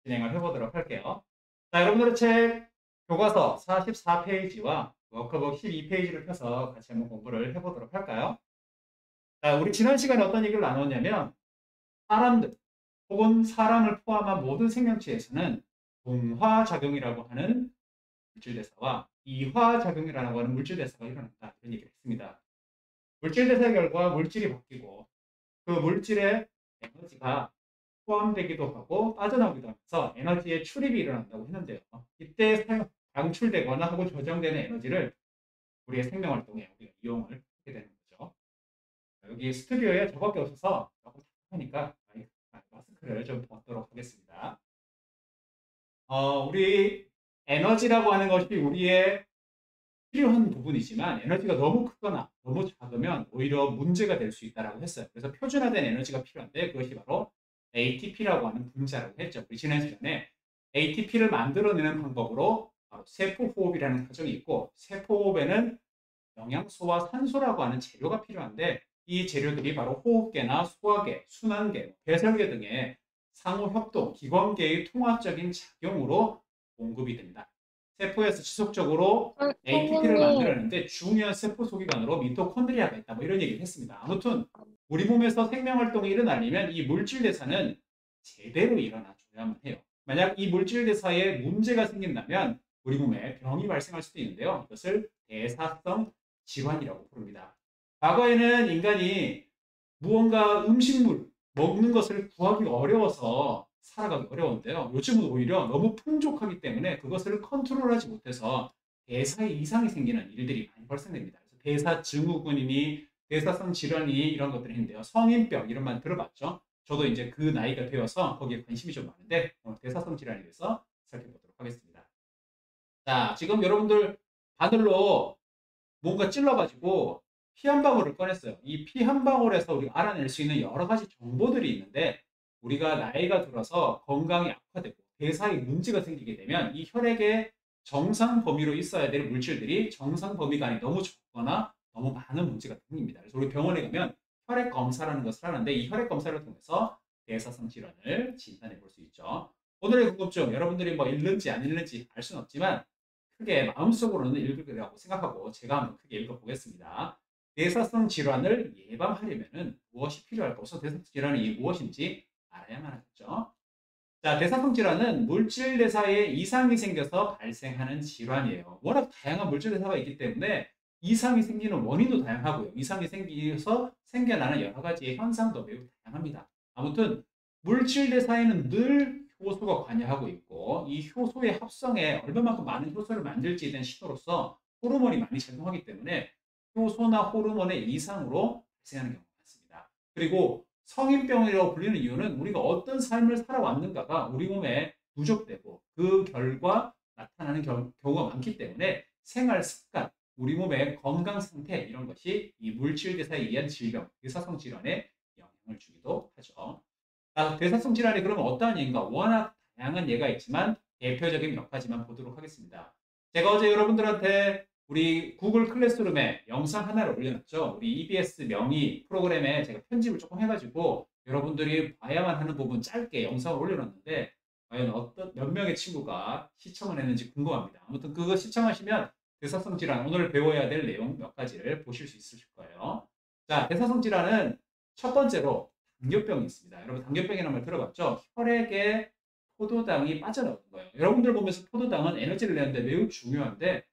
진행을 해보도록 할게요. 자, 여러분들의 책 교과서 44페이지와 워크북 12페이지를 펴서 같이 한번 공부를 해보도록 할까요? 자, 우리 지난 시간에 어떤 얘기를 나눴냐면 사람들 혹은 사람을 포함한 모든 생명체에서는 동화작용이라고 하는 물질대사와 이화작용이라고 하는 물질대사가 일어난다. 이런 얘기를 했습니다. 물질대사의 결과 물질이 바뀌고 그 물질의 에너지가 포함되기도 하고 빠져나오기도 하면서 에너지의 출입이 일어난다고 했는데요. 이때 방출되거나 혹은 저장되는 에너지를 우리의 생명활동에 우리가 이용을 하게 되는 거죠. 여기 스튜디오에 저밖에 없어서 조금 답답하니까 마스크를 좀 벗도록 하겠습니다. 우리 에너지라고 하는 것이 우리의 필요한 부분이지만 에너지가 너무 크거나 너무 작으면 오히려 문제가 될 수 있다고 했어요. 그래서 표준화된 에너지가 필요한데 그것이 바로 ATP라고 하는 분자라고 했죠. 우리 지난 시간에 ATP를 만들어내는 방법으로 바로 세포호흡이라는 과정이 있고 세포호흡에는 영양소와 산소라고 하는 재료가 필요한데 이 재료들이 바로 호흡계나 소화계, 순환계, 배설계 등의 상호협동, 기관계의 통합적인 작용으로 공급이 됩니다. 세포에서 지속적으로 ATP를 선생님, 만들어내는데 중요한 세포 소기관으로 미토콘드리아가 있다. 뭐 이런 얘기를 했습니다. 아무튼 우리 몸에서 생명활동이 일어나려면 이 물질 대사는 제대로 일어나줘야만 해요. 만약 이 물질 대사에 문제가 생긴다면 우리 몸에 병이 발생할 수도 있는데요. 이것을 대사성 질환이라고 부릅니다. 과거에는 인간이 무언가 음식물, 먹는 것을 구하기 어려워서 살아가기 어려운데요. 요즘은 오히려 너무 풍족하기 때문에 그것을 컨트롤하지 못해서 대사에 이상이 생기는 일들이 많이 발생됩니다. 그래서 대사 증후군이니 대사성 질환이 이런 것들이 있는데요. 성인병 이런 말 들어봤죠? 저도 이제 그 나이가 되어서 거기에 관심이 좀 많은데 오늘 대사성 질환에 대해서 살펴보도록 하겠습니다. 자, 지금 여러분들 바늘로 뭔가 찔러가지고 피 한 방울을 꺼냈어요. 이 피 한 방울에서 우리가 알아낼 수 있는 여러 가지 정보들이 있는데 우리가 나이가 들어서 건강이 악화되고 대사에 문제가 생기게 되면 이 혈액의 정상 범위로 있어야 될 물질들이 정상 범위가 아니 너무 적거나 너무 많은 문제가 생깁니다. 그래서 우리 병원에 가면 혈액 검사라는 것을 하는데 이 혈액 검사를 통해서 대사성 질환을 진단해 볼 수 있죠. 오늘의 궁금증 여러분들이 뭐 읽는지 안 읽는지 알 수는 없지만 크게 마음속으로는 읽을 거라고 생각하고 제가 한번 크게 읽어보겠습니다. 대사성 질환을 예방하려면 무엇이 필요할까? 우선 대사성 질환이 무엇인지 알아야만 하겠죠. 자, 대사성 질환은 물질 대사에 이상이 생겨서 발생하는 질환이에요. 워낙 다양한 물질 대사가 있기 때문에 이상이 생기는 원인도 다양하고요. 이상이 생기서 생겨나는 여러 가지의 현상도 매우 다양합니다. 아무튼 물질 대사에는 늘 효소가 관여하고 있고 이 효소의 합성에 얼마만큼 많은 효소를 만들지에 대한 신호로서 호르몬이 많이 작용하기 때문에 효소나 호르몬의 이상으로 발생하는 경우가 많습니다. 그리고 성인병이라고 불리는 이유는 우리가 어떤 삶을 살아왔는가가 우리 몸에 누적되고 그 결과 나타나는 경우가 많기 때문에 생활 습관, 우리 몸의 건강 상태 이런 것이 이 물질 대사에 의한 질병, 대사성 질환에 영향을 주기도 하죠. 대사성 질환이 그러면 어떠한 예인가? 워낙 다양한 예가 있지만 대표적인 몇 가지만 보도록 하겠습니다. 제가 어제 여러분들한테 우리 구글 클래스룸에 영상 하나를 올려놨죠. 우리 EBS 명의 프로그램에 제가 편집을 조금 해가지고 여러분들이 봐야만 하는 부분 짧게 영상을 올려놨는데 과연 어떤 몇 명의 친구가 시청을 했는지 궁금합니다. 아무튼 그거 시청하시면 대사성 질환 오늘 배워야 될 내용 몇 가지를 보실 수 있으실 거예요. 자, 대사성 질환은 첫 번째로 당뇨병이 있습니다. 여러분 당뇨병이라는 말 들어봤죠? 혈액에 포도당이 빠져나오는 거예요. 여러분들 보면서 포도당은 에너지를 내는데 매우 중요한데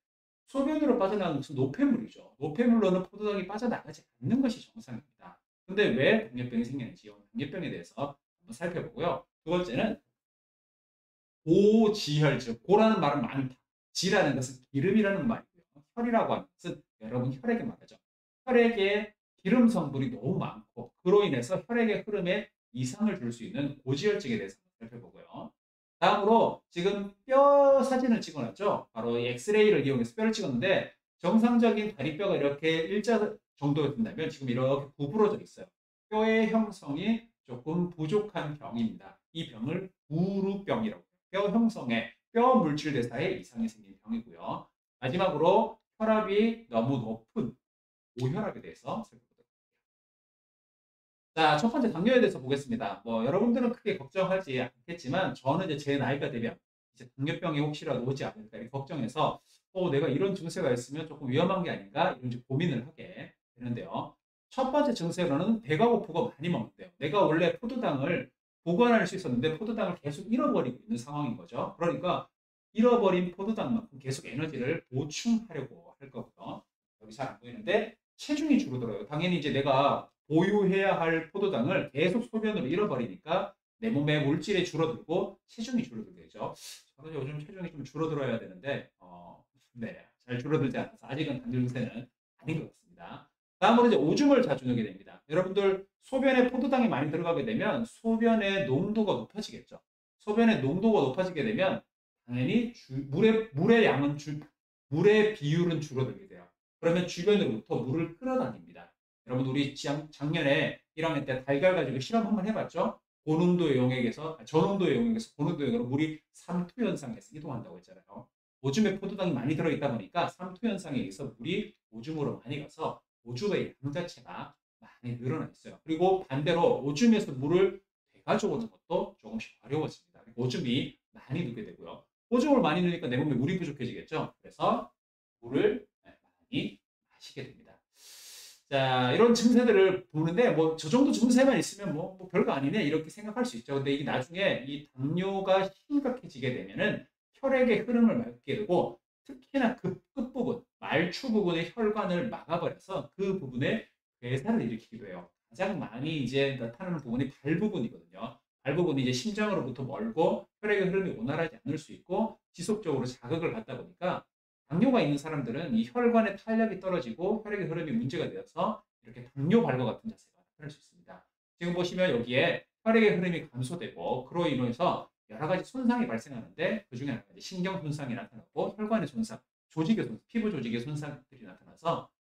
소변으로 빠져나가는 것은 노폐물이죠. 노폐물로는 포도당이 빠져나가지 않는 것이 정상입니다. 근데 왜 당뇨병이 생기는지 당뇨병에 대해서 한번 살펴보고요. 두 번째는 고지혈, 즉 고라는 말은 많다. 지라는 것은 기름이라는 말이고요. 혈이라고 하는 것은 여러분 혈액의 말이죠. 혈액에 기름 성분이 너무 많고 그로 인해서 혈액의 흐름에 이상을 줄 수 있는 고지혈증에 대해서 살펴보고요. 다음으로 지금 뼈 사진을 찍어놨죠. 바로 이 엑스레이를 이용해서 뼈를 찍었는데 정상적인 다리뼈가 이렇게 일자 정도였다면 지금 이렇게 구부러져 있어요. 뼈의 형성이 조금 부족한 병입니다. 이 병을 부루병이라고 해요. 뼈 형성에 뼈 물질 대사에 이상이 생긴 병이고요. 마지막으로 혈압이 너무 높은 고혈압에 대해서 살펴보도록 할게요. 자, 첫 번째 당뇨에 대해서 보겠습니다. 뭐 여러분들은 크게 걱정하지 않겠지만 저는 이제 제 나이가 되면 이제 당뇨병이 혹시라도 오지 않을까 이렇게 걱정해서 내가 이런 증세가 있으면 조금 위험한 게 아닌가 이런 이제 고민을 하게 되는데요. 첫 번째 증세로는 배가 고프고 많이 먹는데요. 내가 원래 포도당을 보관할 수 있었는데 포도당을 계속 잃어버리고 있는 상황인 거죠. 그러니까 잃어버린 포도당만큼 계속 에너지를 보충하려고 할 거고요. 여기 잘 안 보이는데 체중이 줄어들어요. 당연히 이제 내가 보유해야 할 포도당을 계속 소변으로 잃어버리니까 내 몸의 물질이 줄어들고 체중이 줄어들게 되죠. 저는 요즘 체중이 좀 줄어들어야 되는데 네, 잘 줄어들지 않아서 아직은 당뇨 증세는 아닌 것 같습니다. 다음으로 이제 오줌을 자주 누게 됩니다. 여러분들 소변에 포도당이 많이 들어가게 되면 소변의 농도가 높아지겠죠. 소변의 농도가 높아지게 되면 당연히 물의 양은 물의 비율은 줄어들게 돼요. 그러면 주변으로부터 물을 끌어당깁니다. 여러분 우리 작년에 1학년 때 달걀 가지고 실험 한번 해봤죠? 고농도의 용액에서 저농도의 용액에서 고농도의 용액으로 물이 삼투 현상에서 이동한다고 했잖아요. 오줌에 포도당이 많이 들어있다 보니까 삼투 현상에 의해서 물이 오줌으로 많이 가서 오줌의 양 자체가 많이 늘어나 있어요. 그리고 반대로 오줌에서 물을 가져오는 것도 조금씩 어려워집니다. 오줌이 많이 넣게 되고요. 오줌을 많이 넣으니까 내 몸에 물이 부족해지겠죠. 그래서 물을 많이 마시게 됩니다. 자, 이런 증세들을 보는데 뭐 저 정도 증세만 있으면 뭐 별거 아니네 이렇게 생각할 수 있죠. 근데 이게 나중에 이 당뇨가 심각해지게 되면은 혈액의 흐름을 막게 되고 특히나 그 끝부분, 말추 부분의 혈관을 막아버려서 그 부분에 괴사를 일으키기도 해요. 가장 많이 이제 나타나는 부분이 발 부분이거든요. 발 부분이 이제 심장으로부터 멀고 혈액의 흐름이 원활하지 않을 수 있고 지속적으로 자극을 받다 보니까 당뇨가 있는 사람들은 이 혈관의 탄력이 떨어지고 혈액의 흐름이 문제가 되어서 이렇게 당뇨 발과 같은 자세가 나타날 수 있습니다. 지금 보시면 여기에 혈액의 흐름이 감소되고 그로 인해서 여러 가지 손상이 발생하는데 그 중에 하나가 신경 손상이 나타나고 혈관의 손상, 조직의 손상, 피부 조직의 손상들이 나타나서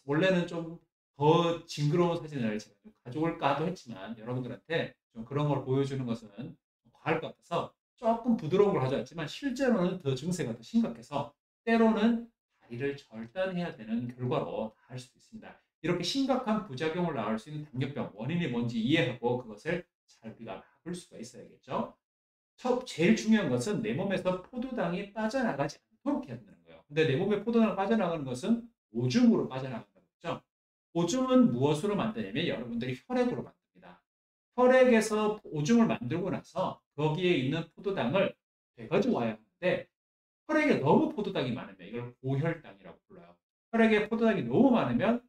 원래는 좀 더 징그러운 사진을 제가 좀 가져올까도 했지만 여러분들한테 좀 그런 걸 보여주는 것은 좀 과할 것 같아서 조금 부드러운 걸 가져왔지만 실제로는 더 증세가 더 심각해서 때로는 다리를 절단해야 되는 결과로 닿을 수도 있습니다. 이렇게 심각한 부작용을 낳을 수 있는 당뇨병 원인이 뭔지 이해하고 그것을 잘 우리가 막을 수가 있어야겠죠. 제일 중요한 것은 내 몸에서 포도당이 빠져나가지 않도록 해야 된다는 거예요. 근데 내 몸에 포도당이 빠져나가는 것은 오줌으로 빠져나간다는 거죠. 오줌은 무엇으로 만드냐면 여러분들이 혈액으로 만듭니다. 혈액에서 오줌을 만들고 나서 거기에 있는 포도당을 돼가지고 와야 하는데 혈액에 너무 포도당이 많으면 이걸 고혈당이라고 불러요. 혈액에 포도당이 너무 많으면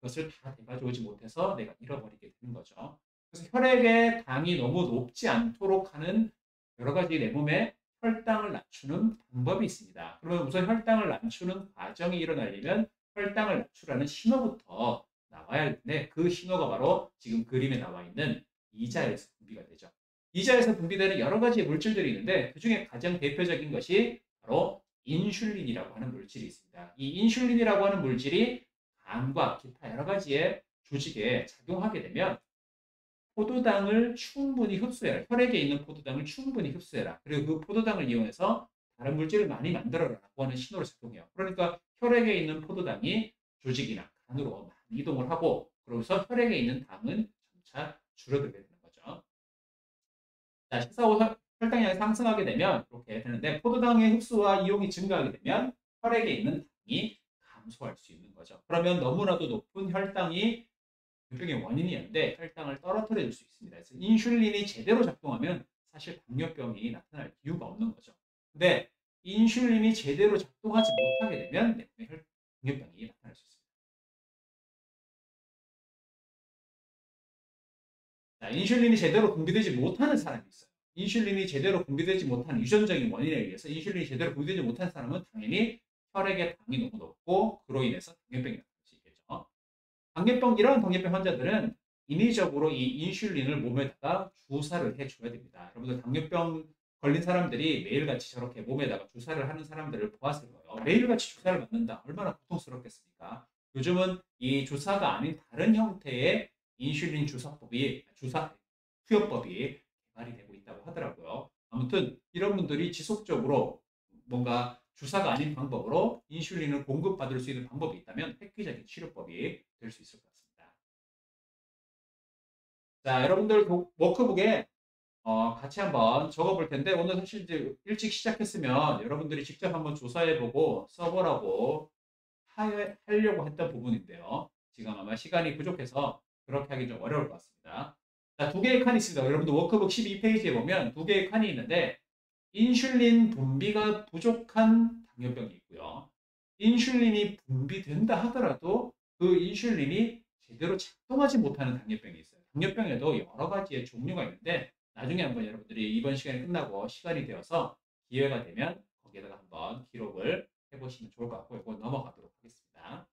그것을 다 돼가지고 오지 못해서 내가 잃어버리게 되는 거죠. 그래서 혈액의 당이 너무 높지 않도록 하는 여러 가지 내 몸에 혈당을 낮추는 방법이 있습니다. 그러면 우선 혈당을 낮추는 과정이 일어나려면 혈당을 낮추라는 신호부터 나와야 하는데 그 신호가 바로 지금 그림에 나와 있는 이자에서 분비가 되죠. 이자에서 분비되는 여러 가지 물질들이 있는데 그 중에 가장 대표적인 것이 바로 인슐린이라고 하는 물질이 있습니다. 이 인슐린이라고 하는 물질이 암과 기타 여러 가지의 조직에 작용하게 되면 포도당을 충분히 흡수해라. 혈액에 있는 포도당을 충분히 흡수해라. 그리고 그 포도당을 이용해서 다른 물질을 많이 만들어라라고 하는 신호로 작용해요. 그러니까 혈액에 있는 포도당이 조직이나 간으로 많이 이동을 하고 그러면서 혈액에 있는 당은 점차 줄어들게 되는 거죠. 자, 식사 후 혈당량이 상승하게 되면 이렇게 되는데 포도당의 흡수와 이용이 증가하게 되면 혈액에 있는 당이 감소할 수 있는 거죠. 그러면 너무나도 높은 혈당이 당뇨병의 원인이었는데 혈당을 떨어뜨려 줄 수 있습니다. 그래서 인슐린이 제대로 작동하면 사실 당뇨병이 나타날 이유가 없는 거죠. 근데 인슐린이 제대로 작동하지 못하게 되면 당뇨병이 나타날 수 있습니다. 자, 인슐린이 제대로 분비되지 못하는 사람이 있어요. 인슐린이 제대로 분비되지 못하는 유전적인 원인에 의해서 인슐린이 제대로 분비되지 못한 사람은 당연히 혈액의 당이 너무 높고 그로 인해서 당뇨병이 나타날 수 있겠죠. 이런 당뇨병 환자들은 인위적으로 이 인슐린을 몸에다가 주사를 해줘야 됩니다. 여러분들 당뇨병 걸린 사람들이 매일같이 저렇게 몸에다가 주사를 하는 사람들을 보았을 거예요. 매일같이 주사를 맞는다. 얼마나 고통스럽겠습니까? 요즘은 이 주사가 아닌 다른 형태의 인슐린 주사 투여법이 개발이 되고 있다고 하더라고요. 아무튼 이런 분들이 지속적으로 뭔가 주사가 아닌 방법으로 인슐린을 공급받을 수 있는 방법이 있다면 획기적인 치료법이 될 수 있을 것 같습니다. 자, 여러분들 워크북에 같이 한번 적어볼 텐데 오늘 사실 이제 일찍 시작했으면 여러분들이 직접 한번 조사해보고 써보라고 하려고 했던 부분인데요. 지금 아마 시간이 부족해서 그렇게 하기 좀 어려울 것 같습니다. 자, 두 개의 칸이 있습니다. 여러분들 워크북 12페이지에 보면 두 개의 칸이 있는데 인슐린 분비가 부족한 당뇨병이 있고요. 인슐린이 분비된다 하더라도 그 인슐린이 제대로 작동하지 못하는 당뇨병이 있어요. 당뇨병에도 여러 가지의 종류가 있는데 나중에 한번 여러분들이 이번 시간이 끝나고 시간이 되어서 기회가 되면 거기에다가 한번 기록을 해보시면 좋을 것 같고 이거 넘어가도록 하겠습니다.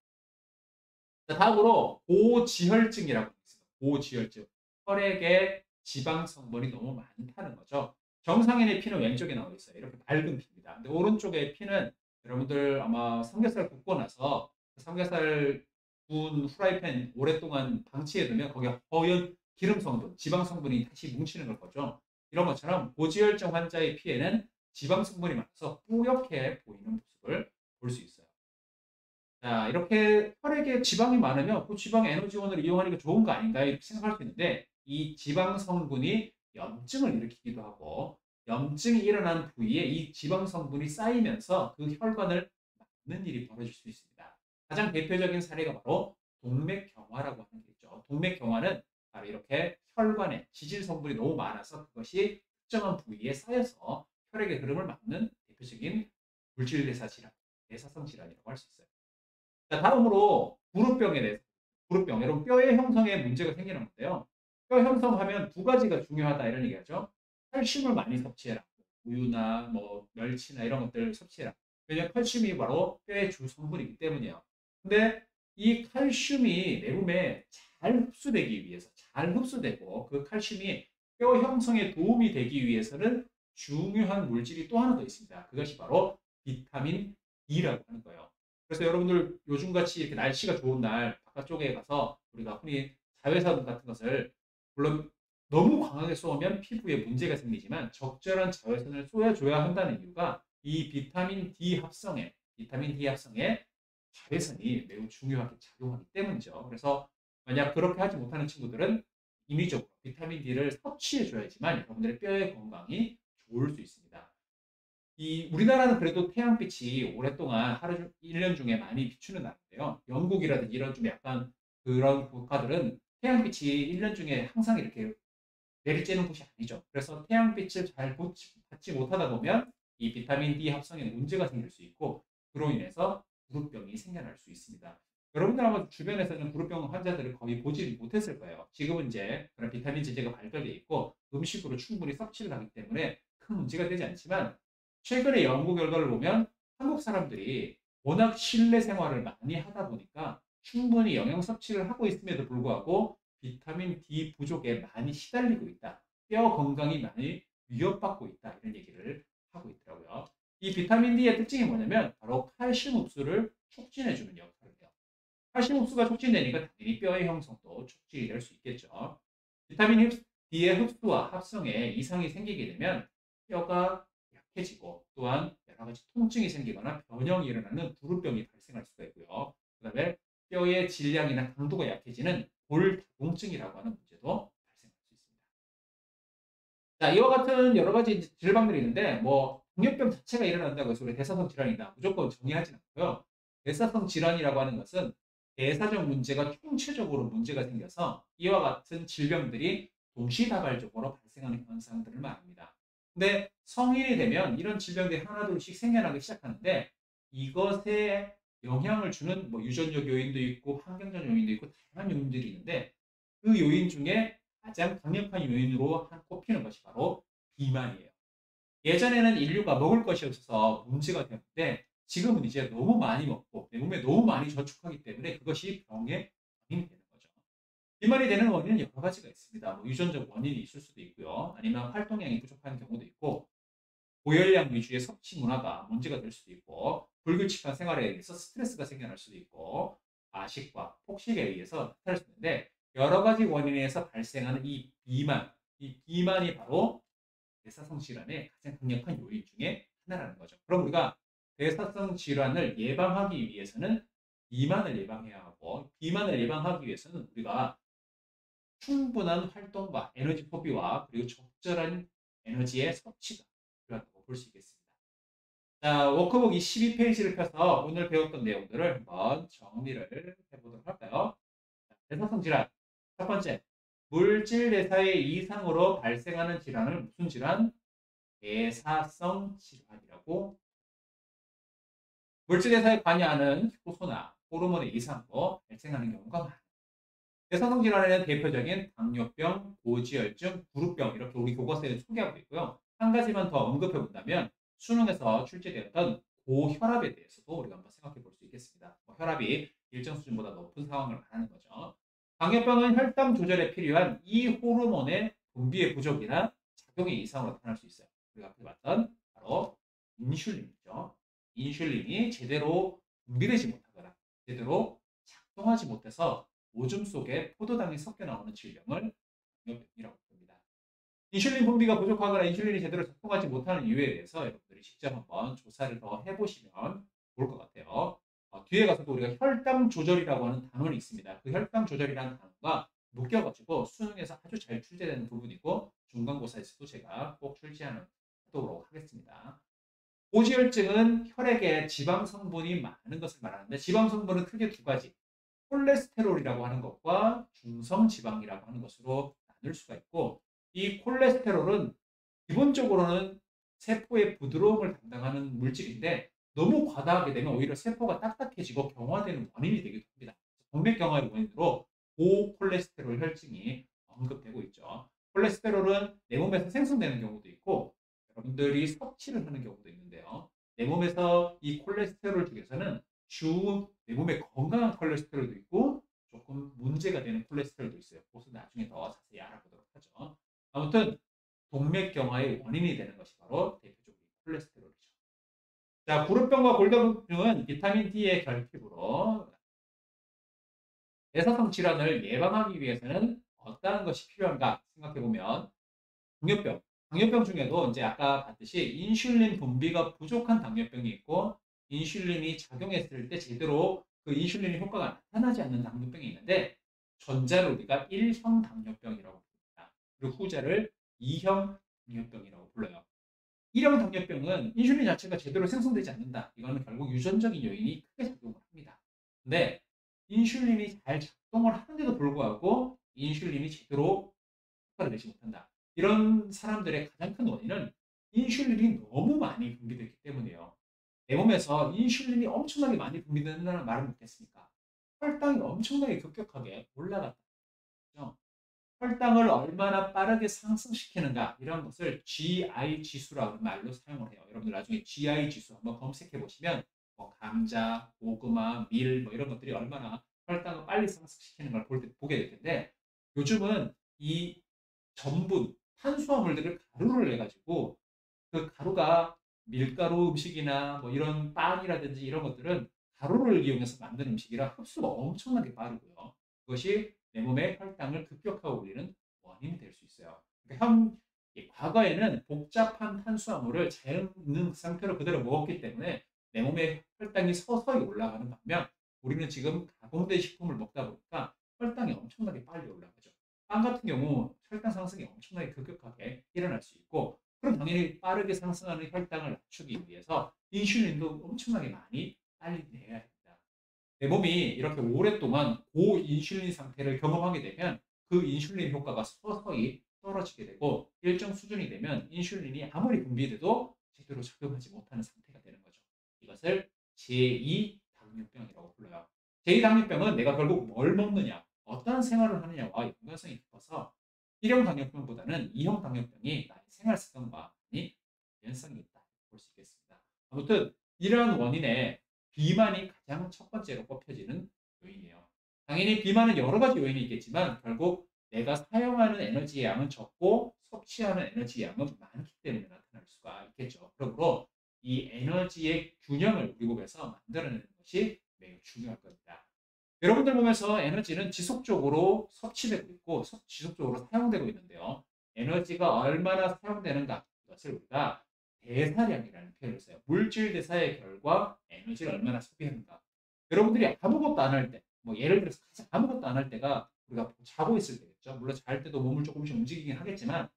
자, 다음으로 고지혈증이라고 있습니다. 고지혈증. 혈액에 지방 성분이 너무 많다는 거죠. 정상인의 피는 왼쪽에 나와 있어요. 이렇게 맑은 피입니다. 근데 오른쪽의 피는 여러분들 아마 삼겹살 굽고 나서 삼겹살 구운 후라이팬 오랫동안 방치해두면 거기에 허연 기름 성분, 지방 성분이 다시 뭉치는 걸 거죠. 이런 것처럼 고지혈증 환자의 피에는 지방 성분이 많아서 뿌옇게 보이는 모습을 볼 수 있어요. 자, 이렇게 혈액에 지방이 많으면 그 지방 에너지원을 이용하는 게 좋은 거 아닌가 이렇게 생각할 수 있는데 이 지방 성분이 염증을 일으키기도 하고 염증이 일어난 부위에 이 지방 성분이 쌓이면서 그 혈관을 막는 일이 벌어질 수 있습니다. 가장 대표적인 사례가 바로 동맥경화라고 하는 게 있죠. 동맥경화는 바로 이렇게 혈관에 지질 성분이 너무 많아서 그것이 특정한 부위에 쌓여서 혈액의 흐름을 막는 대표적인 물질 대사 질환, 대사성 질환이라고 할 수 있어요. 자, 다음으로 무릎병에 대해서. 무릎병. 여러분, 뼈의 형성에 문제가 생기는 건데요. 뼈 형성하면 두 가지가 중요하다 이런 얘기하죠. 칼슘을 많이 섭취해라. 우유나 뭐 멸치나 이런 것들 섭취해라. 왜냐하면 칼슘이 바로 뼈의 주 성분이기 때문이에요. 근데 이 칼슘이 내 몸에 잘 흡수되기 위해서 잘 흡수되고 그 칼슘이 뼈 형성에 도움이 되기 위해서는 중요한 물질이 또 하나 더 있습니다. 그것이 바로 비타민 D라고 하는 거예요. 그래서 여러분들 요즘같이 이렇게 날씨가 좋은 날 바깥쪽에 가서 우리가 흔히 자외선 같은 것을 물론 너무 강하게 쏘면 피부에 문제가 생기지만 적절한 자외선을 쏘아줘야 한다는 이유가 이 비타민 D 합성에 자외선이 매우 중요하게 작용하기 때문이죠. 그래서 만약 그렇게 하지 못하는 친구들은 인위적으로 비타민 D를 섭취해줘야지만 여러분들의 뼈의 건강이 좋을 수 있습니다. 이 우리나라는 그래도 태양빛이 오랫동안 하루 1년 중에 많이 비추는 나라인데요. 영국이라든지 이런 좀 약간 그런 국가들은 태양빛이 1년 중에 항상 이렇게 내리쬐는 곳이 아니죠. 그래서 태양빛을 잘 받지 못하다 보면 이 비타민 D 합성에 문제가 생길 수 있고 그로 인해서 무릎병이 생겨날 수 있습니다. 여러분들 아마 주변에서는 무릎병 환자들을 거의 보지 못했을 거예요. 지금은 이제 그런 비타민 제제가 발달되어 있고 음식으로 충분히 섭취를 하기 때문에 큰 문제가 되지 않지만 최근의 연구 결과를 보면 한국 사람들이 워낙 실내 생활을 많이 하다 보니까 충분히 영양 섭취를 하고 있음에도 불구하고 비타민 D 부족에 많이 시달리고 있다. 뼈 건강이 많이 위협받고 있다. 이런 얘기를 하고 있더라고요. 이 비타민 D의 특징이 뭐냐면 바로 칼슘 흡수를 촉진해주는 역할을 해요. 칼슘 흡수가 촉진되니까 당연히 뼈의 형성도 촉진이 될 수 있겠죠. 비타민 D의 흡수와 합성에 이상이 생기게 되면 뼈가 약해지고 또한 여러 가지 통증이 생기거나 변형이 일어나는 부루병이 발생할 수가 있고요. 그 다음에 뼈의 질량이나 강도가 약해지는 골다공증이라고 하는 문제도 발생할 수 있습니다. 자, 이와 같은 여러 가지 질병들이 있는데 뭐 당뇨병 자체가 일어난다고 해서 우리 대사성 질환이다 무조건 정의하지 않고요. 대사성 질환이라고 하는 것은 대사적 문제가 총체적으로 문제가 생겨서 이와 같은 질병들이 동시다발적으로 발생하는 현상들을 말합니다. 근데 성인이 되면 이런 질병들이 하나둘씩 생겨나기 시작하는데 이것에 영향을 주는 뭐 유전적 요인도 있고 환경적 요인도 있고 다양한 요인들이 있는데 그 요인 중에 가장 강력한 요인으로 꼽히는 것이 바로 비만이에요. 예전에는 인류가 먹을 것이 없어서 문제가 되었는데 지금은 이제 너무 많이 먹고 내 몸에 너무 많이 저축하기 때문에 그것이 병의 원인이 되는 거죠. 비만이 되는 원인은 여러 가지가 있습니다. 뭐 유전적 원인이 있을 수도 있고요. 아니면 활동량이 부족한 경우도 있고 고열량 위주의 섭취 문화가 문제가 될 수도 있고 불규칙한 생활에 의해서 스트레스가 생겨날 수도 있고 아식과 폭식에 의해서 나타날 수 있는데 여러 가지 원인에서 발생하는 이 비만이 바로 대사성 질환의 가장 강력한 요인 중에 하나라는 거죠. 그럼 우리가 대사성 질환을 예방하기 위해서는 비만을 예방해야 하고 비만을 예방하기 위해서는 우리가 충분한 활동과 에너지 소비와 그리고 적절한 에너지의 섭취가 필요하다고 볼 수 있겠습니다. 자, 워크북 이 12페이지를 펴서 오늘 배웠던 내용들을 한번 정리를 해보도록 할까요? 대사성 질환. 첫 번째, 물질 대사의 이상으로 발생하는 질환을 무슨 질환? 대사성 질환이라고. 물질 대사에 관여하는 효소나 호르몬의 이상으로 발생하는 경우가 많아요. 대사성 질환에는 대표적인 당뇨병, 고지혈증, 구루병 이렇게 우리 교과서에 소개하고 있고요. 한 가지만 더 언급해 본다면 수능에서 출제되었던 고혈압에 대해서도 우리가 한번 생각해 볼 수 있겠습니다. 혈압이 일정 수준보다 높은 상황을 말하는 거죠. 당뇨병은 혈당 조절에 필요한 이 호르몬의 분비의 부족이나 작용의 이상으로 나타날 수 있어요. 우리가 앞에 봤던 바로 인슐린이죠. 인슐린이 제대로 분비되지 못하거나 제대로 작동하지 못해서 오줌 속에 포도당이 섞여 나오는 질병을 당뇨병이라고 부릅니다. 인슐린 분비가 부족하거나 인슐린이 제대로 작동하지 못하는 이유에 대해서 여러분들이 직접 한번 조사를 더 해보시면 좋을 것 같아요. 뒤에 가서도 우리가 혈당 조절이라고 하는 단원이 있습니다. 그 혈당 조절이라는 단어가 묶여가지고 수능에서 아주 잘 출제되는 부분이고 중간고사에서도 제가 꼭 출제하도록 하겠습니다. 고지혈증은 혈액에 지방 성분이 많은 것을 말하는데 지방 성분은 크게 두 가지. 콜레스테롤이라고 하는 것과 중성지방이라고 하는 것으로 나눌 수가 있고 이 콜레스테롤은 기본적으로는 세포의 부드러움을 담당하는 물질인데 너무 과다하게 되면 오히려 세포가 딱딱해지고 경화되는 원인이 되기도 합니다. 동맥경화의 원인으로 고콜레스테롤 혈증이 언급되고 있죠. 콜레스테롤은 내 몸에서 생성되는 경우도 있고 여러분들이 섭취를 하는 경우도 있는데요. 내 몸에서 이 콜레스테롤 중에서는 내 몸에 건강한 콜레스테롤도 있고 조금 문제가 되는 콜레스테롤도 있어요. 그것은 나중에 더 자세히 알아보도록 하죠. 아무튼 동맥경화의 원인이 되는 것이 바로 대표적으로 콜레스테롤이죠. 자, 구루병과 골다공증은 비타민 D의 결핍으로 대사성 질환을 예방하기 위해서는 어떠한 것이 필요한가 생각해보면 당뇨병 중에도 이제 아까 봤듯이 인슐린 분비가 부족한 당뇨병이 있고 인슐린이 작용했을 때 제대로 그 인슐린의 효과가 나타나지 않는 당뇨병이 있는데 전자를 우리가 1형 당뇨병이라고 부릅니다. 그리고 후자를 2형 당뇨병이라고 불러요. 1형 당뇨병은 인슐린 자체가 제대로 생성되지 않는다. 이거는 결국 유전적인 요인이 크게 작용을 합니다. 근데 인슐린이 잘 작동을 하는데도 불구하고 인슐린이 제대로 효과를 내지 못한다. 이런 사람들의 가장 큰 원인은 인슐린이 너무 많이 분비되기 때문이에요. 내 몸에서 인슐린이 엄청나게 많이 분비된다는 말은 못했습니까? 혈당이 엄청나게 급격하게 올라갔다. 혈당을 얼마나 빠르게 상승시키는가 이런 것을 GI 지수라는 말로 사용을 해요. 여러분들 나중에 GI 지수 한번 검색해 보시면 뭐 감자, 고구마, 밀 뭐 이런 것들이 얼마나 혈당을 빨리 상승시키는 걸 보게 될 텐데 요즘은 이 전분, 탄수화물들을 가루를 내가지고 그 가루가 밀가루 음식이나 뭐 이런 빵이라든지 이런 것들은 가루를 이용해서 만든 음식이라 흡수가 엄청나게 빠르고요. 그것이 내 몸의 혈당을 급격하게 올리는 원인이 될 수 있어요. 그러니까 과거에는 복잡한 탄수화물을 자연 있는 상태로 그대로 먹었기 때문에 내 몸의 혈당이 서서히 올라가는 반면 우리는 지금 가공된 식품을 먹다 보니까 혈당이 엄청나게 빨리 올라가죠. 빵 같은 경우 혈당 상승이 엄청나게 급격하게 일어날 수 있고 그럼 당연히 빠르게 상승하는 혈당을 낮추기 위해서 인슐린도 엄청나게 많이 빨리 내야 됩니다. 내 몸이 이렇게 오랫동안 고인슐린 상태를 경험하게 되면 그 인슐린 효과가 서서히 떨어지게 되고 일정 수준이 되면 인슐린이 아무리 분비돼도 제대로 작용하지 못하는 상태가 되는 거죠. 이것을 제2 당뇨병이라고 불러요. 제2 당뇨병은 내가 결국 뭘 먹느냐, 어떠한 생활을 하느냐와 연관성이 깊어서 1형 당뇨병보다는 2형 당뇨병이 나의 생활 습관과 많이 연관성이 있다 볼 수 있겠습니다. 아무튼 이러한 원인에 비만이 가장 첫 번째로 꼽혀지는 요인이에요. 당연히 비만은 여러 가지 요인이 있겠지만 결국 내가 사용하는 에너지의 양은 적고 섭취하는 에너지의 양은 많기 때문에 나타날 수가 있겠죠. 그러므로 이 에너지의 균형을 우리 몸에서 만들어내는 것이 매우 중요할 겁니다. 여러분들 몸에서 에너지는 지속적으로 섭취되고 있고 지속적으로 사용되고 있는데요. 에너지가 얼마나 사용되는가 이것을 우리가 대사량이라는 표현을 써요. 물질 대사의 결과 에너지를 얼마나 소비하는가. 여러분들이 아무것도 안 할 때, 뭐 예를 들어서 아무것도 안 할 때가 우리가 자고 있을 때겠죠. 물론 잘 때도 몸을 조금씩 움직이긴 하겠지만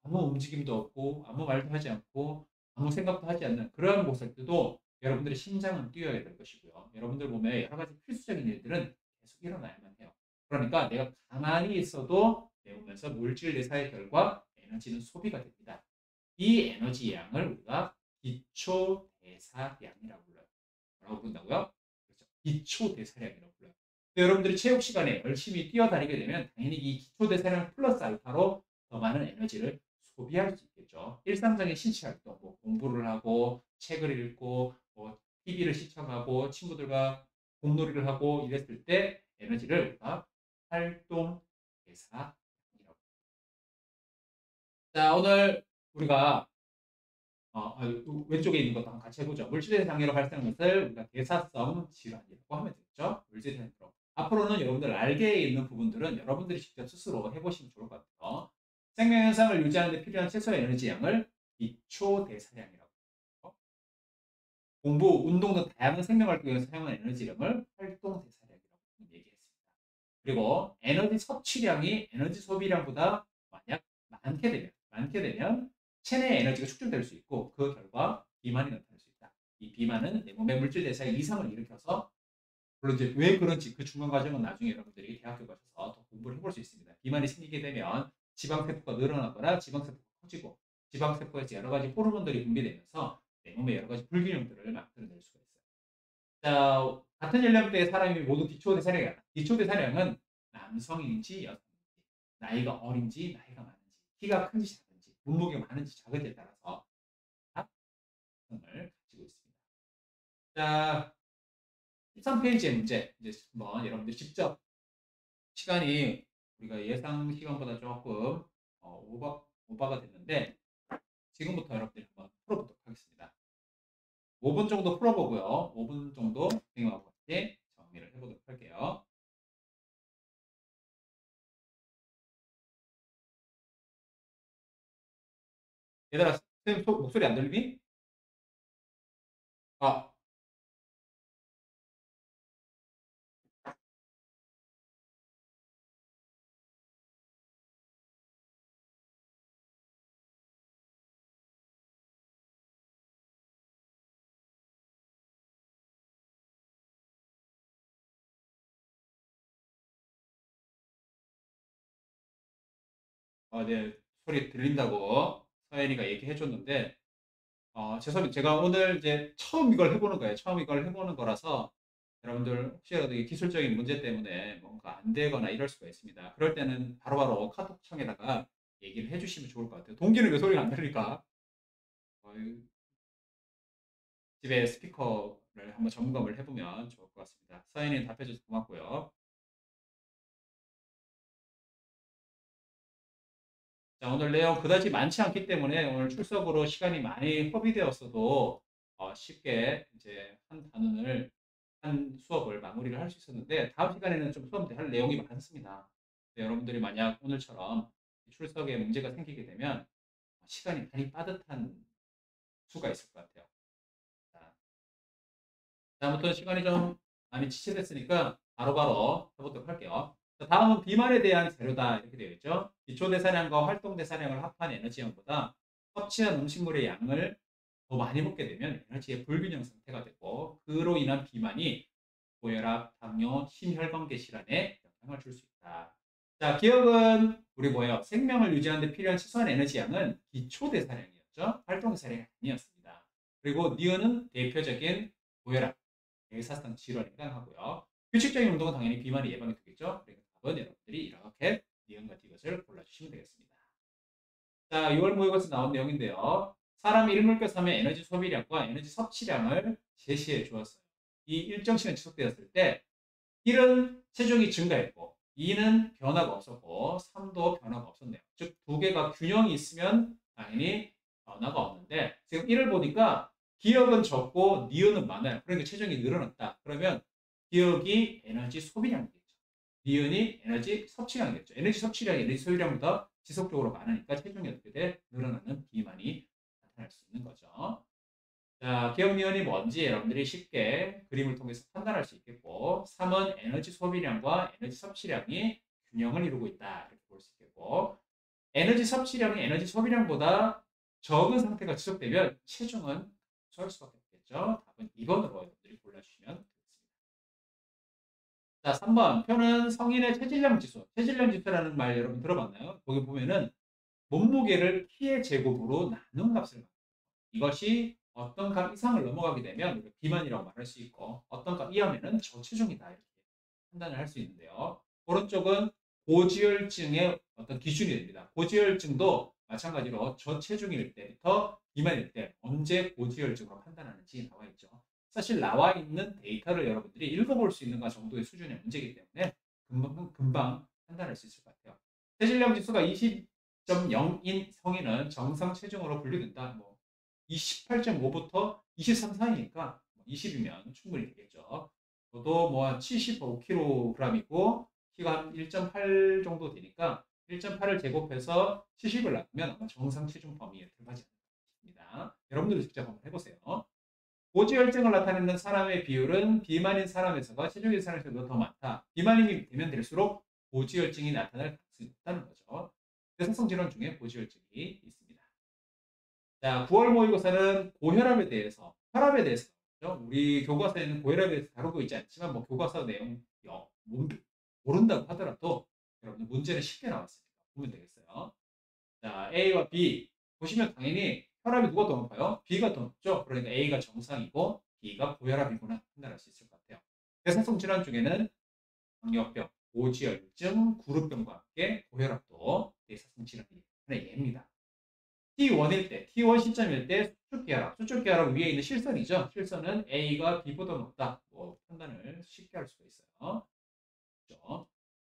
아무 움직임도 없고 아무 말도 하지 않고 아무 생각도 하지 않는 그런 모습 때도 여러분들의 심장은 뛰어야 될 것이고요. 여러분들 몸에 여러 가지 필수적인 일들은 계속 일어나야만 해요. 그러니까 내가 가만히 있어도 내 몸에서 물질 대사의 결과 에너지는 소비가 됩니다. 이 에너지 양을 우리가 기초 대사량이라고 불러요. 뭐라고 부른다고요? 그렇죠. 기초 대사량이라고 불러요. 여러분들이 체육 시간에 열심히 뛰어다니게 되면 당연히 이 기초 대사량 플러스 알파로 더 많은 에너지를 소비할 수 있겠죠. 일상적인 신체 활동, 뭐 공부를 하고 책을 읽고 뭐 TV를 시청하고 친구들과 공놀이를 하고 이랬을 때 에너지를 우리가 활동 대사량이라고. 자, 오늘 우리가 왼쪽에 있는 것도 한번 같이 해보죠. 물질의 장애로 발생하는 것을 우리가 대사성 질환이라고 하면 되죠. 물질의 장애로. 앞으로는 여러분들 알게 있는 부분들은 여러분들이 직접 스스로 해보시면 좋을 것 같아요. 생명 현상을 유지하는 데 필요한 최소의 에너지 양을 기초 대사량이라고 하고 공부, 운동 등 다양한 생명 활동에서 사용하는 에너지량을 활동 대사량이라고 얘기했습니다. 그리고 에너지 섭취량이 에너지 소비량보다 만약 많게 되면 체내 에너지가 축적될 수 있고 그 결과 비만이 나타날 수 있다. 이 비만은 내 몸의 물질 대사에 이상을 일으켜서 물론 이제 왜 그런지 그 중간 과정은 나중에 여러분들이 대학교 가셔서 더 공부를 해볼 수 있습니다. 비만이 생기게 되면 지방세포가 늘어나거나 지방세포가 커지고 지방세포에서 여러 가지 호르몬들이 분비되면서 내 몸에 여러 가지 불균형들을 만들어낼 수가 있어요. 자, 같은 연령대의 사람이 모두 기초대사량이 많아. 기초대사량은 남성인지 여성인지, 나이가 어린지 나이가 많은지, 키가 큰지 작은지, 몸무게가 많은지 작은지에 따라서 다 특성을 가지고 있습니다. 자, 13페이지의 문제 이제 한번 여러분들 직접 시간이 우리가 예상 시간보다 조금 오버가 됐는데 지금부터 여러분들이 한번 풀어보도록 하겠습니다. 5분 정도 풀어보고요. 5분 정도 선생님하고 같이 정리를 해보도록 할게요. 얘들아, 선생님 목소리 안 들리니? 아, 네, 소리 들린다고 서연이가 얘기해 줬는데, 죄송합니다. 제가 오늘 이제 처음 이걸 해보는 거예요. 처음 이걸 해보는 거라서 여러분들 혹시라도 이 기술적인 문제 때문에 뭔가 안 되거나 이럴 수가 있습니다. 그럴 때는 바로바로 카톡창에다가 얘기를 해주시면 좋을 것 같아요. 동기는 왜 소리가 안 들릴까? 어, 집에 스피커를 한번 점검을 해보면 좋을 것 같습니다. 서연이는 답해줘서 고맙고요. 자, 오늘 내용 그다지 많지 않기 때문에 오늘 출석으로 시간이 많이 허비되었어도 쉽게 이제 한 수업을 마무리를 할 수 있었는데 다음 시간에는 좀 수업 할 내용이 많습니다. 여러분들이 만약 오늘처럼 출석에 문제가 생기게 되면 시간이 많이 빠듯한 수가 있을 것 같아요. 자, 다음부터 시간이 좀 많이 지체됐으니까 바로바로 해보도록 할게요. 자, 다음은 비만에 대한 재료다 이렇게 되어 있죠. 기초대사량과 활동대사량을 합한 에너지량보다 섭취한 음식물의 양을 더 많이 먹게 되면 에너지의 불균형 상태가 되고 그로 인한 비만이 고혈압, 당뇨, 심혈관계 질환에 영향을 줄 수 있다. 자, 기억은 우리 뭐예요? 생명을 유지하는 데 필요한 최소한 에너지 양은 기초대사량이었죠. 활동대사량이 아니었습니다. 그리고 니은은 대표적인 고혈압, 대사성 질환에 해당하고요. 규칙적인 운동은 당연히 비만이 예방이 되겠죠. 그러니까 답은 여러분들이 이렇게 니은과 디귿을 골라주시면 되겠습니다. 자, 6월 모의고사 나온 내용인데요. 사람 일물격 3의 에너지 소비량과 에너지 섭취량을 제시해 주었어요. 이 일정 시간 지속되었을 때 1은 체중이 증가했고 2는 변화가 없었고 3도 변화가 없었네요. 즉 두 개가 균형이 있으면 당연히 변화가 없는데 지금 1을 보니까 기억은 적고 니은은 많아요. 그러니까 체중이 늘어났다. 그러면 기억이 에너지 소비량이겠죠. 니은이 에너지 섭취량이겠죠. 에너지 섭취량이 에너지 소비량보다 지속적으로 많으니까 체중이 어떻게 돼? 늘어나는 비만이 나타날 수 있는 거죠. 자, 기억 니은이 뭔지 여러분들이 쉽게 그림을 통해서 판단할 수 있겠고 3은 에너지 소비량과 에너지 섭취량이 균형을 이루고 있다. 이렇게 볼 수 있겠고 에너지 섭취량이 에너지 소비량보다 적은 상태가 지속되면 체중은 감소할 수밖에 없겠죠. 답은 2번으로 여러분들이 골라주시면 되겠습니다. 자, 3번 표는 성인의 체질량 지수. 체질량 지수라는 말 여러분 들어봤나요? 거기 보면은 몸무게를 키의 제곱으로 나눈 값을 말합니다. 이것이 어떤 값 이상을 넘어가게 되면 비만이라고 말할 수 있고 어떤 값 이하면은 저체중이다 이렇게 판단을 할 수 있는데요. 오른쪽은 고지혈증의 어떤 기준이 됩니다. 고지혈증도 마찬가지로 저체중일 때부터 비만일 때 언제 고지혈증으로 판단하는지 나와 있죠. 사실 나와 있는 데이터를 여러분들이 읽어볼 수 있는가 정도의 수준의 문제이기 때문에 금방 판단할 수 있을 것 같아요. 체질량 지수가 20.0인 성인은 정상 체중으로 분류된다. 28.5부터 23 사이니까 20이면 충분히 되겠죠. 저도 뭐 75kg이고 키가 한 1.8 정도 되니까 1.8을 제곱해서 70을 나누면 정상 체중 범위에 들어가지 않을까 싶습니다. 여러분들도 직접 한번 해보세요. 고지혈증을 나타내는 사람의 비율은 비만인 사람에서가 체중인 사람에서보다 더 많다. 비만이 되면 될수록 고지혈증이 나타날 가능성이 높다는 거죠. 대사성 질환 중에 고지혈증이 있습니다. 자, 9월 모의고사는 고혈압에 대해서, 혈압에 대해서, 우리 교과서에는 고혈압에 대해서 다루고 있지 않지만, 교과서 내용 모른다고 하더라도 여러분들 문제는 쉽게 나왔으니까 보면 되겠어요. 자, A와 B 보시면 당연히 혈압이 누가 더 높아요? B가 더 높죠. 그러니까 A가 정상이고 B가 고혈압이구나 판단할 수 있을 것 같아요. 대사성 질환 중에는 당뇨병, 고지혈증, 구루병과 함께 고혈압도 대사성 질환이 하나의 예입니다. T1일 때, T1 시점일 때 수축 기하락 위에 있는 실선이죠. 실선은 A가 B보다 높다. 판단을 쉽게 할 수가 있어요. 그렇죠?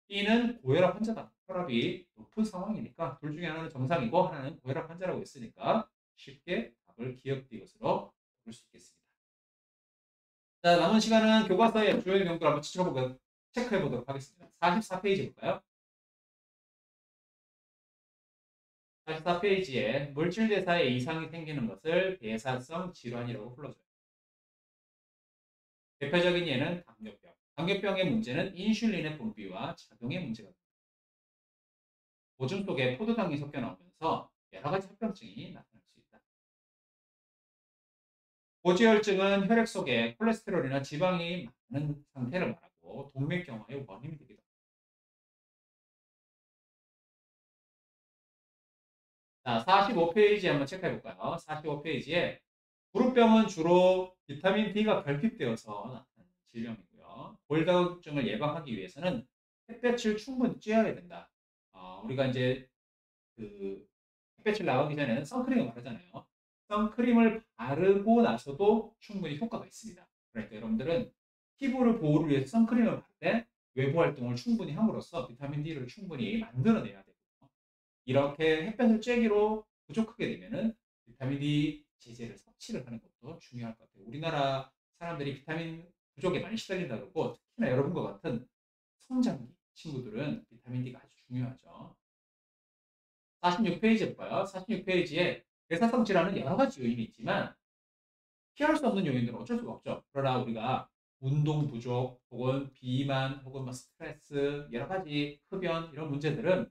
B는 고혈압 환자다. 혈압이 높은 상황이니까 둘 중에 하나는 정상이고 하나는 고혈압 환자라고 했으니까 쉽게 답을 기억된 것으로 볼 수 있겠습니다. 자, 남은 시간은 교과서의 주요 내용들 한번 체크해 보도록 하겠습니다. 44페이지 볼까요? 44페이지에 물질 대사에 이상이 생기는 것을 대사성 질환이라고 불러줘요. 대표적인 예는 당뇨병. 당뇨병의 문제는 인슐린의 분비와 작용의 문제가 됩니다. 오줌 속에 포도당이 섞여 나오면서 여러 가지 합병증이 나타날 수 있다. 고지혈증은 혈액 속에 콜레스테롤이나 지방이 많은 상태를 말하고 동맥경화의 원인이 되기도 합니다. 자, 45페이지 한번 체크해 볼까요? 45페이지에 구루병은 주로 비타민 D가 결핍되어서 나타나는 질병이고요. 골다공증을 예방하기 위해서는 햇볕을 충분히 쬐어야 된다. 우리가 이제 그 햇볕을 나가기 전에는 선크림을 바르잖아요. 선크림을 바르고 나서도 충분히 효과가 있습니다. 그러니까 여러분들은 피부를 보호를 위해서 선크림을 바를 때 외부 활동을 충분히 함으로써 비타민 D를 충분히 만들어내야 되고 이렇게 햇볕을 쬐기로 부족하게 되면은 비타민 D 제제를 섭취를 하는 것도 중요할 것 같아요. 우리나라 사람들이 비타민 부족에 많이 시달린다 그러고 특히나 여러분과 같은 성장기 친구들은 비타민 D가 아주 중요하죠. 46페이지 볼까요? 46페이지에 대사성 질환은 여러 가지 요인이 있지만 피할 수 없는 요인들은 어쩔 수가 없죠. 그러나 우리가 운동 부족 혹은 비만 혹은 스트레스 여러 가지 흡연 이런 문제들은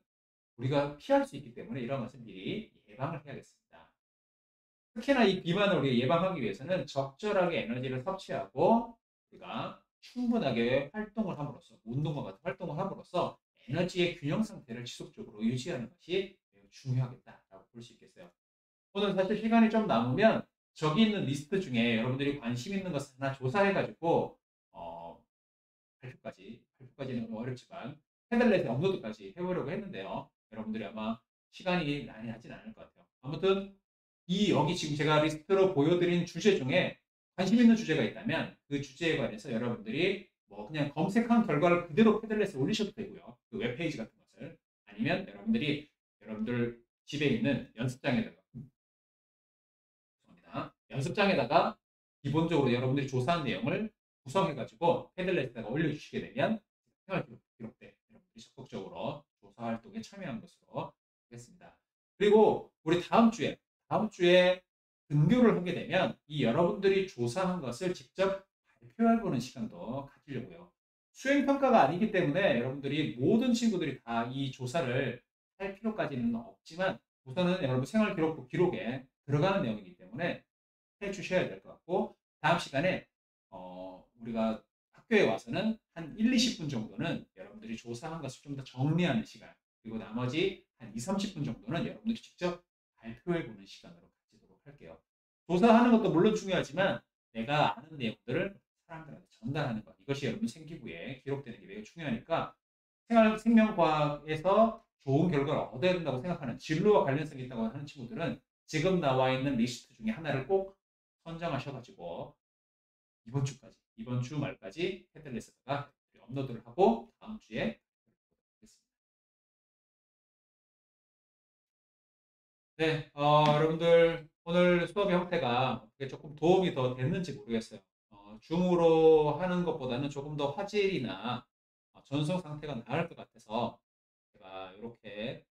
우리가 피할 수 있기 때문에 이런 것은 미리 예방을 해야겠습니다. 특히나 이 비만을 우리가 예방하기 위해서는 적절하게 에너지를 섭취하고 우리가 충분하게 활동을 함으로써 운동과 같은 활동을 함으로써 에너지의 균형 상태를 지속적으로 유지하는 것이 매우 중요하겠다라고 볼 수 있겠어요. 오늘 사실 시간이 좀 남으면 저기 있는 리스트 중에 여러분들이 관심 있는 것을 하나 조사해가지고 발표까지는 어렵지만 패들렛에 업로드까지 해보려고 했는데요. 여러분들이 아마 시간이 많이 나진 않을 것 같아요. 아무튼 여기 지금 제가 리스트로 보여드린 주제 중에 관심 있는 주제가 있다면 그 주제에 관해서 여러분들이 그냥 검색한 결과를 그대로 패들렛에 올리셔도 되고요. 그 웹페이지 같은 것을 아니면 여러분들 집에 있는 연습장에다가 기본적으로 여러분들이 조사한 내용을 구성해가지고 패들렛에다가 올려주시게 되면 생활기록 때 여러분들이 적극적으로 조사 활동에 참여한 것으로 하겠습니다. 그리고 우리 다음 주에 등교를 하게 되면 이 여러분들이 조사한 것을 직접 발표해보는 시간도 가지려고요. 수행평가가 아니기 때문에 여러분들이 모든 친구들이 다 이 조사를 할 필요까지는 없지만 우선은 여러분 생활기록부 기록에 들어가는 내용이기 때문에 해 주셔야 될 것 같고 다음 시간에 우리가 학교에 와서는 한 1, 20분 정도는 여러분들이 조사한 것을 좀 더 정리하는 시간 그리고 나머지 한 2, 30분 정도는 여러분들이 직접 발표해 보는 시간으로 가지도록 할게요. 조사하는 것도 물론 중요하지만 내가 아는 내용들을 사람들한테 전달하는 것 이것이 여러분 생기부에 기록되는 게 매우 중요하니까 생명과학에서 좋은 결과를 얻어야 된다고 생각하는 진로와 관련성이 있다고 하는 친구들은 지금 나와 있는 리스트 중에 하나를 꼭 선정하셔가지고 이번 주 말까지 헤드렛에다가 업로드를 하고 다음 주에 하겠습니다. 네, 여러분들 오늘 수업의 형태가 어떻게 조금 도움이 더 됐는지 모르겠어요. 줌으로 하는 것보다는 조금 더 화질이나 전송 상태가 나을 것 같아서 제가 이렇게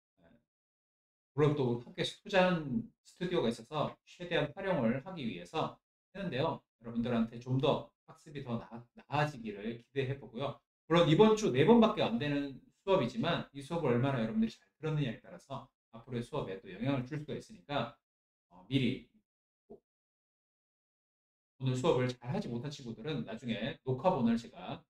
물론 또 학교에서 투자한 스튜디오가 있어서 최대한 활용을 하기 위해서 했는데요. 여러분들한테 좀 더 학습이 더 나아지기를 기대해 보고요. 물론 이번 주 4번밖에 안 되는 수업이지만 이 수업을 얼마나 여러분들이 잘 들었느냐에 따라서 앞으로의 수업에 또 영향을 줄 수가 있으니까 미리 오늘 수업을 잘 하지 못한 친구들은 나중에 녹화본을 제가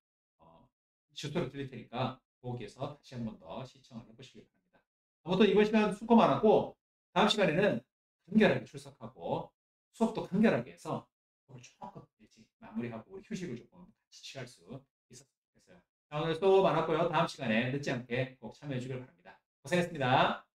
주소를 드릴 테니까 거기에서 다시 한 번 더 시청을 해보시기 바랍니다. 아무튼 이번 시간 수고 많았고 다음 시간에는 간결하게 출석하고 수업도 간결하게 해서 수업을 조금 일찍 마무리하고 우리 휴식을 조금 같이 취할 수 있었으면 좋겠어요. 오늘 수고 많았고요. 다음 시간에 늦지 않게 꼭 참여해 주길 바랍니다. 고생했습니다.